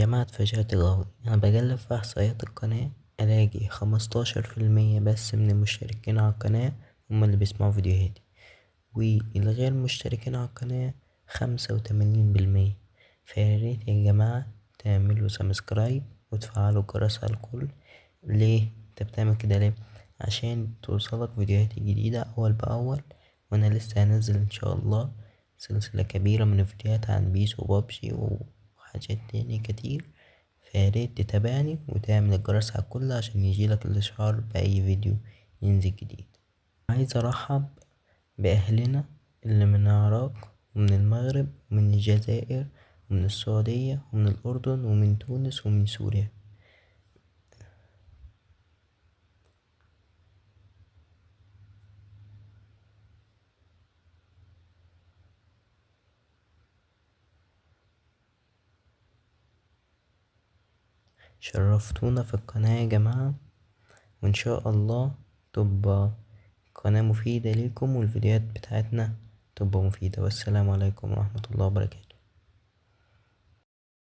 جماعة اتفاجأت قوي. أنا بقلب في إحصائيات القناة ألاقي 15% بس من المشتركين على القناة هما اللي بيسمعوا فيديوهاتي، والغير مشتركين على القناة 85%. فياريت يا جماعة تعملوا سبسكرايب وتفعلوا الجرس على الكل. ليه انت بتعمل كده ليه؟ عشان توصلك فيديوهاتي جديدة أول بأول، وأنا لسه هنزل إن شاء الله سلسلة كبيرة من الفيديوهات عن بيس وبابجي وحاجات تانية كتير. فياريت تتابعني وتعمل الجرس على الكل عشان يجيلك الإشعار بأي فيديو ينزل جديد. عايز أرحب بأهلنا اللي من العراق ومن المغرب ومن الجزائر ومن السعودية ومن الأردن ومن تونس ومن سوريا. شرفتونا في القناة يا جماعة، وإن شاء الله تبقى قناة مفيدة ليكم والفيديوهات بتاعتنا تبقى مفيدة. والسلام عليكم ورحمة الله وبركاته.